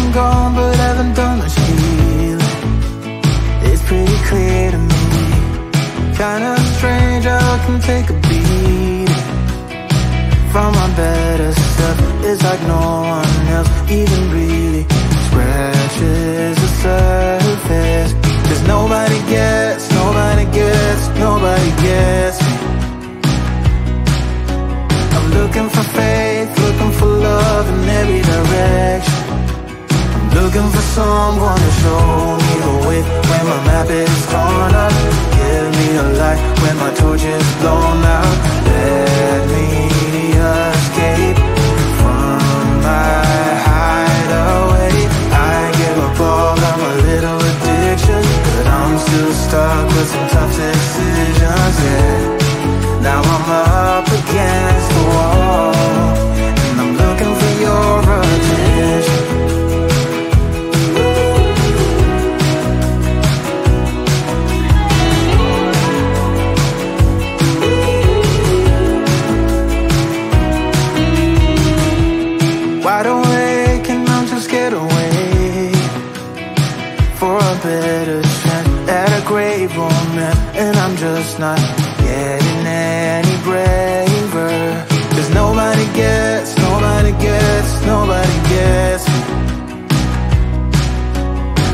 I'm gone but haven't done much healing. It's pretty clear to me, kinda strange how I can take a beating from my better stuff. It's like no one else even really scratches the surface. 'Cause nobody gets me. I'm looking for faith, looking for love in every direction. I'm looking for someone to show me the way when my map is torn up. Give me a light when my torch is blown out. Let me escape from my hideaway. I give up all of my little addictions, but I'm still stuck with some tough decisions, yeah. Now I'm up against the wall, and I'm looking for your attention. Wide awake and I'm just scared away for a better chance at a great romance, and I'm just not getting any braver. 'Cause nobody gets me.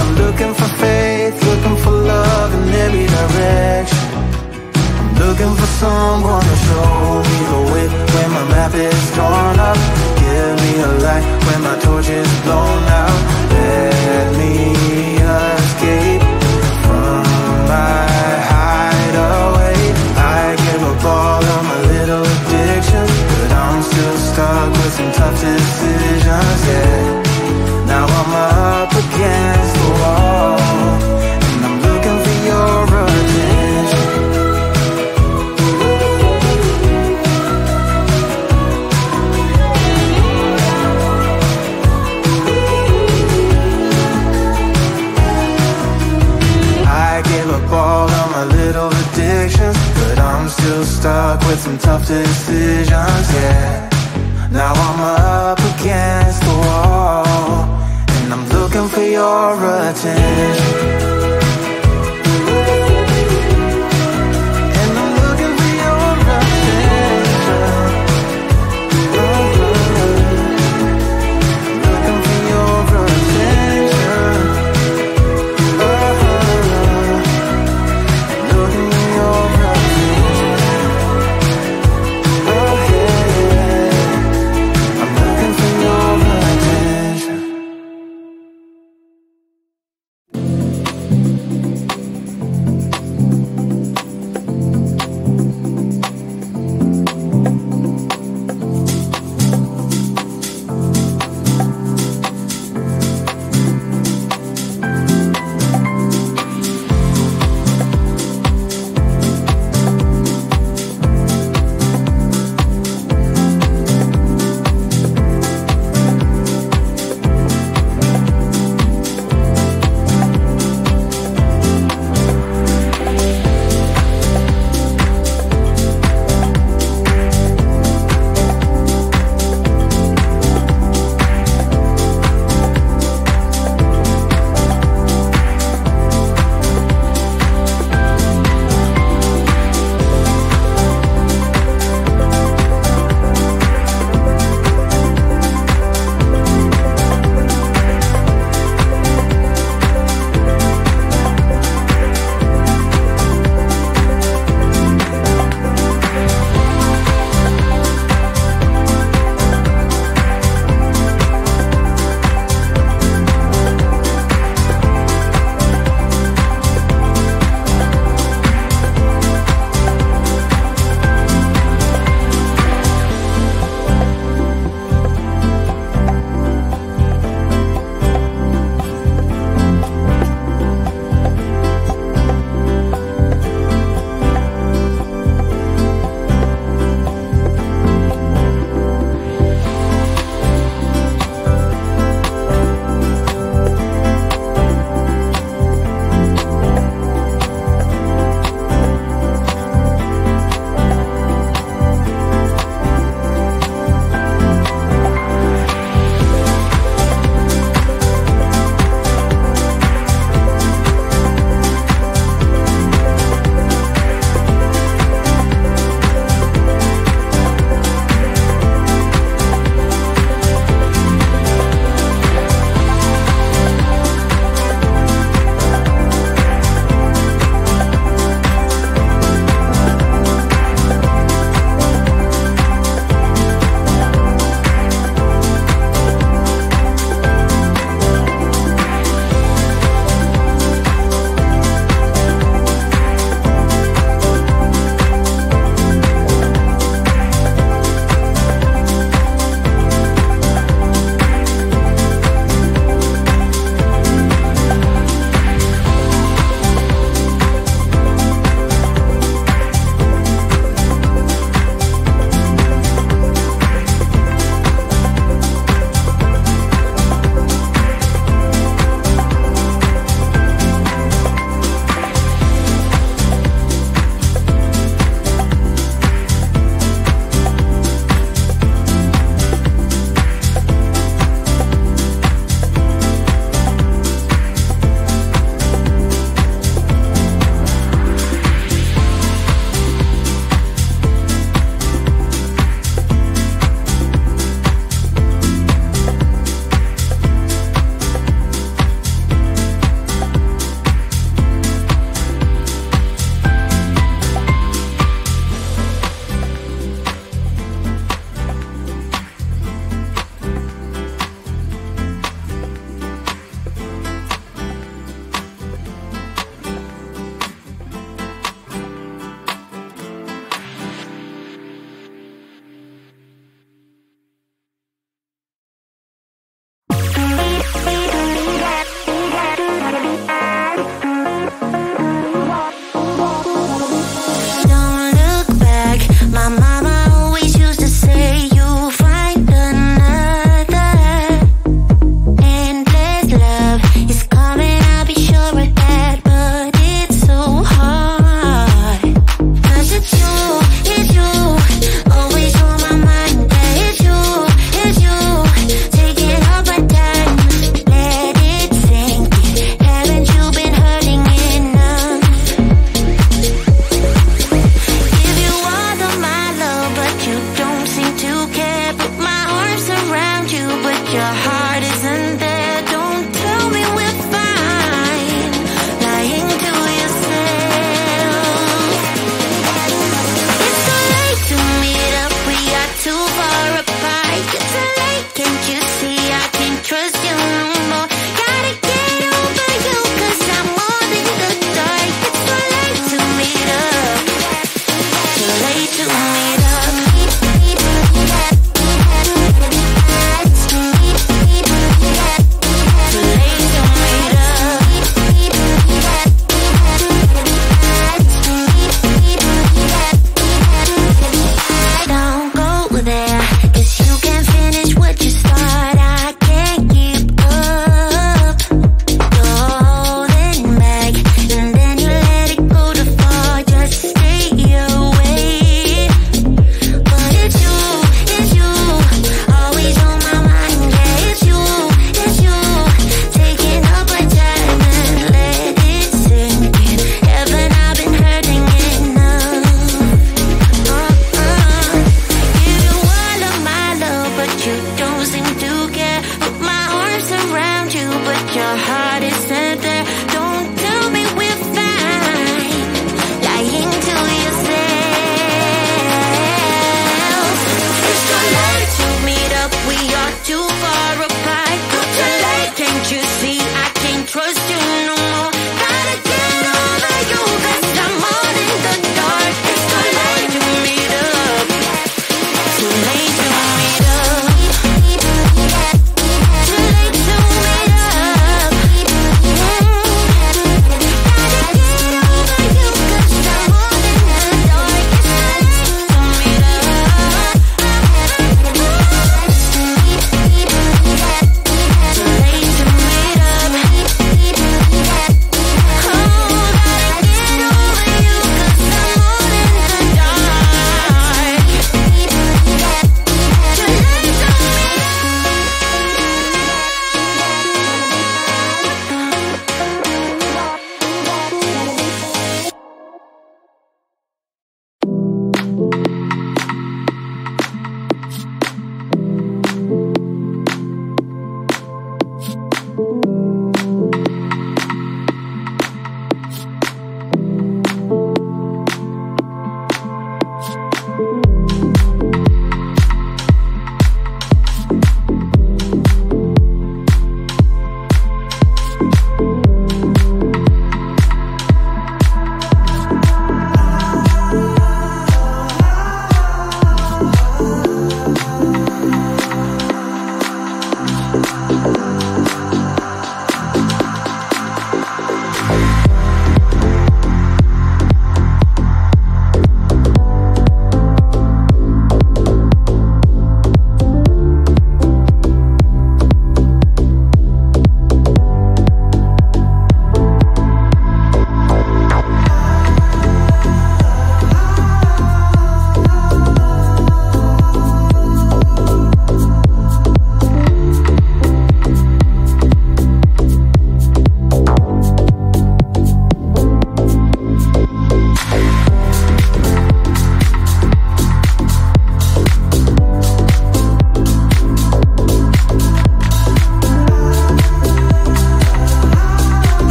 I'm looking for faith, looking for love in every direction. I'm looking for someone to show me the way when my map is torn up. Give me a light when my torch is blown out. Let me escape from my hideaway. I give up all of my little addictions, but I'm still stuck with some tough decisions, yeah. Now I'm up against the wall, and I'm looking for your attention. I give up all of my little addictions, but I'm still stuck with some tough decisions, yeah. Now I'm up against the wall, and I'm looking for your attention. And I'm looking for your attention. Looking for your attention. Looking for your attention. I'm looking for your attention. can't hide.